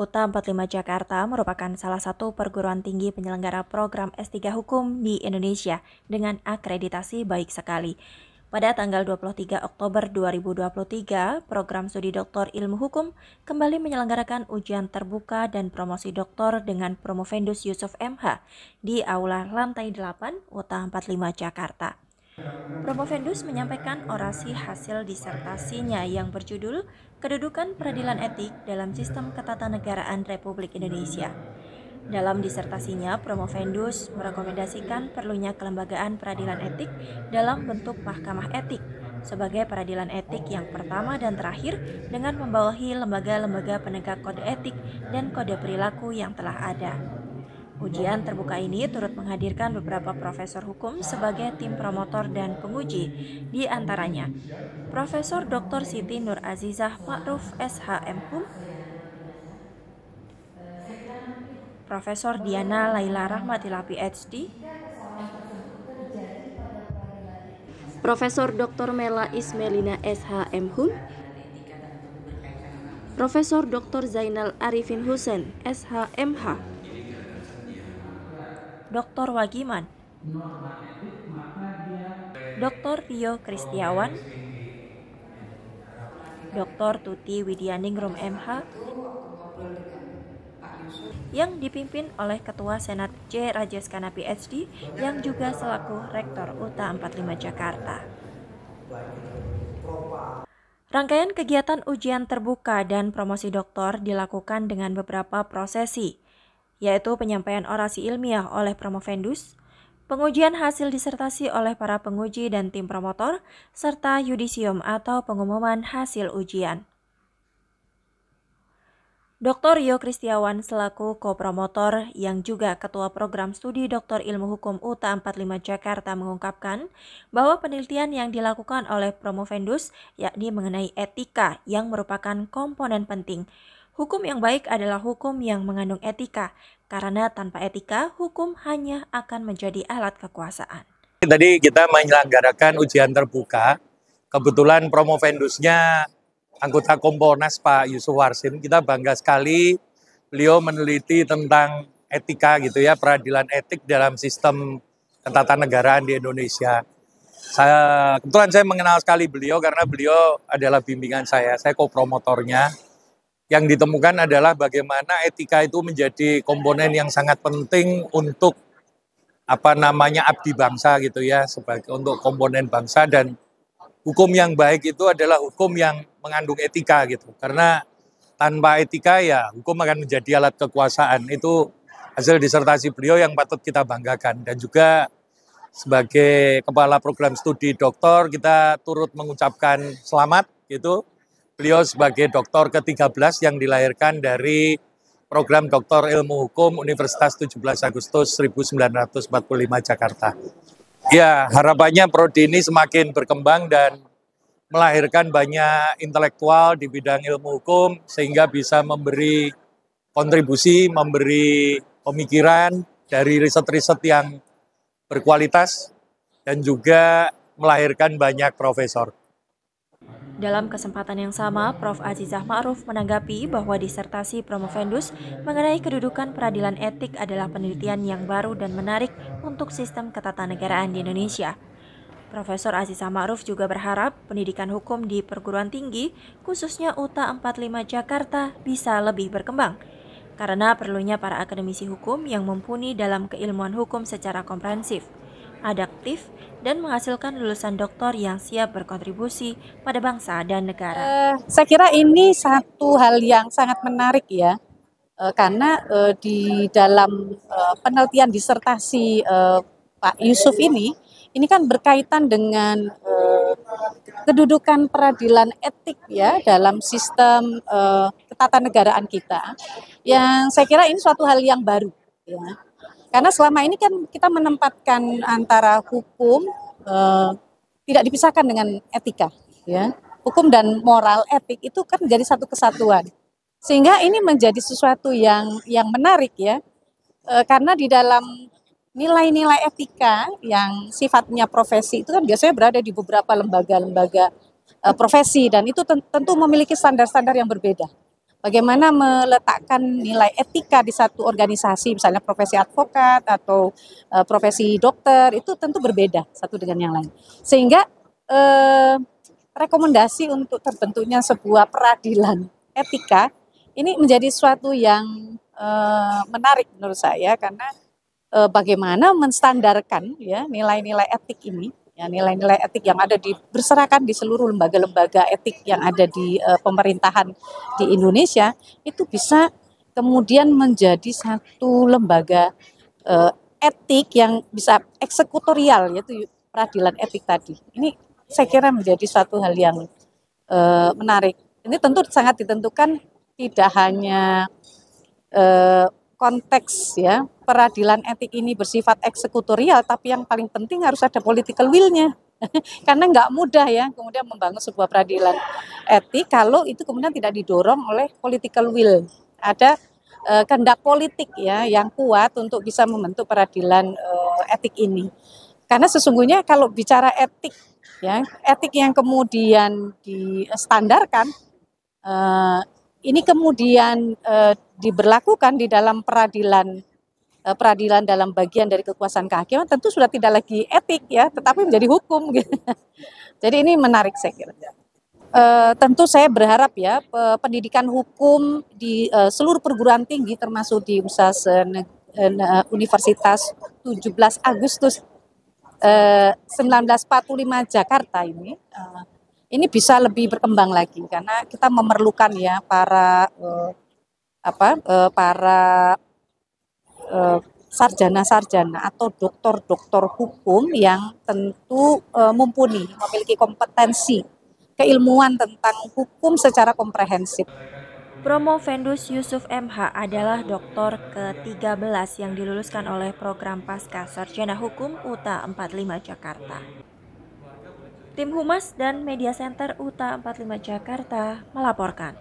UTA 45 Jakarta merupakan salah satu perguruan tinggi penyelenggara program S3 Hukum di Indonesia dengan akreditasi baik sekali. Pada tanggal 23 Oktober 2023, program studi doktor ilmu hukum kembali menyelenggarakan ujian terbuka dan promosi doktor dengan Promovendus Yusuf MH di Aula Lantai 8 UTA 45 Jakarta. Promovendus menyampaikan orasi hasil disertasinya yang berjudul Kedudukan Peradilan Etik dalam Sistem Ketatanegaraan Republik Indonesia. Dalam disertasinya, Promovendus merekomendasikan perlunya kelembagaan peradilan etik dalam bentuk mahkamah etik sebagai peradilan etik yang pertama dan terakhir dengan membawahi lembaga-lembaga penegak kode etik dan kode perilaku yang telah ada. Ujian terbuka ini turut menghadirkan beberapa profesor hukum sebagai tim promotor dan penguji, di antaranya Profesor Dr. Siti Nur Azizah Ma'ruf SHM-Hum, Profesor Diana Laila Rahmatillah PhD, Profesor Dr. Mela Ismelina SHM-Hum, Profesor Dr. Zainal Arifin Husain SHMH, Dr. Wagiman, Dr. Rio Kristiawan, Dr. Tuti Widyaningrum MH, yang dipimpin oleh Ketua Senat J. Rajeskana PhD yang juga selaku Rektor UTA 45 Jakarta. Rangkaian kegiatan ujian terbuka dan promosi doktor dilakukan dengan beberapa prosesi, yaitu penyampaian orasi ilmiah oleh Promovendus, pengujian hasil disertasi oleh para penguji dan tim promotor, serta yudisium atau pengumuman hasil ujian. Dr. Rio Kristiawan selaku kopromotor yang juga Ketua Program Studi Doktor Ilmu Hukum UTA 45 Jakarta mengungkapkan bahwa penelitian yang dilakukan oleh Promovendus yakni mengenai etika yang merupakan komponen penting. Hukum yang baik adalah hukum yang mengandung etika, karena tanpa etika, hukum hanya akan menjadi alat kekuasaan. Tadi kita menyelenggarakan ujian terbuka, kebetulan Promovendusnya anggota Kompolnas Pak Yusuf Warsim. Kita bangga sekali beliau meneliti tentang etika gitu ya, peradilan etik dalam sistem ketatanegaraan di Indonesia. Kebetulan saya mengenal sekali beliau karena beliau adalah bimbingan saya kopromotornya. Yang ditemukan adalah bagaimana etika itu menjadi komponen yang sangat penting untuk abdi bangsa gitu ya, sebagai untuk komponen bangsa, dan hukum yang baik itu adalah hukum yang mengandung etika gitu. Karena tanpa etika ya hukum akan menjadi alat kekuasaan. Itu hasil disertasi beliau yang patut kita banggakan, dan juga sebagai kepala program studi doktor kita turut mengucapkan selamat gitu. Beliau sebagai doktor ke-13 yang dilahirkan dari program Doktor Ilmu Hukum Universitas 17 Agustus 1945 Jakarta. Ya, harapannya prodi ini semakin berkembang dan melahirkan banyak intelektual di bidang ilmu hukum sehingga bisa memberi kontribusi, memberi pemikiran dari riset-riset yang berkualitas dan juga melahirkan banyak profesor. Dalam kesempatan yang sama, Prof. Azizah Ma'ruf menanggapi bahwa disertasi Promovendus mengenai kedudukan peradilan etik adalah penelitian yang baru dan menarik untuk sistem ketatanegaraan di Indonesia. Profesor Azizah Ma'ruf juga berharap pendidikan hukum di perguruan tinggi, khususnya UTA 45 Jakarta, bisa lebih berkembang, karena perlunya para akademisi hukum yang mumpuni dalam keilmuan hukum secara komprehensif, adaptif, dan menghasilkan lulusan doktor yang siap berkontribusi pada bangsa dan negara. Saya kira ini satu hal yang sangat menarik ya, karena di dalam penelitian disertasi Pak Yusuf ini kan berkaitan dengan kedudukan peradilan etik ya dalam sistem ketatanegaraan kita, yang saya kira ini suatu hal yang baru ya. Karena selama ini kan kita menempatkan antara hukum tidak dipisahkan dengan etika ya. Hukum dan moral etik itu kan menjadi satu kesatuan. Sehingga ini menjadi sesuatu yang menarik ya. Karena di dalam nilai-nilai etika yang sifatnya profesi itu kan biasanya berada di beberapa lembaga-lembaga profesi, dan itu tentu memiliki standar-standar yang berbeda. Bagaimana meletakkan nilai etika di satu organisasi, misalnya profesi advokat atau profesi dokter, itu tentu berbeda satu dengan yang lain. Sehingga rekomendasi untuk terbentuknya sebuah peradilan etika ini menjadi suatu yang menarik menurut saya, karena bagaimana menstandarkan ya nilai-nilai etik ini, ya nilai-nilai etik yang ada berserakan di seluruh lembaga-lembaga etik yang ada di pemerintahan di Indonesia, itu bisa kemudian menjadi satu lembaga etik yang bisa eksekutorial, yaitu peradilan etik tadi. Ini saya kira menjadi suatu hal yang menarik. Ini tentu sangat ditentukan tidak hanya konteks ya peradilan etik ini bersifat eksekutorial, tapi yang paling penting harus ada political will-nya. Karena nggak mudah ya kemudian membangun sebuah peradilan etik kalau itu kemudian tidak didorong oleh political will. Ada kehendak politik ya yang kuat untuk bisa membentuk peradilan etik ini. Karena sesungguhnya kalau bicara etik ya, etik yang kemudian distandarkan ini kemudian diberlakukan di dalam peradilan dalam bagian dari kekuasaan kehakiman, tentu sudah tidak lagi etik ya, tetapi menjadi hukum gitu. Jadi ini menarik saya kira. Tentu saya berharap ya pendidikan hukum di seluruh perguruan tinggi termasuk di Universitas 17 Agustus 1945 Jakarta ini bisa lebih berkembang lagi, karena kita memerlukan ya para sarjana-sarjana atau doktor-doktor hukum yang tentu mumpuni, memiliki kompetensi keilmuan tentang hukum secara komprehensif. Promovendus Yusuf MH adalah doktor ke-13 yang diluluskan oleh program Pasca Sarjana Hukum UTA 45 Jakarta. Tim Humas dan Media Center UTA 45 Jakarta melaporkan.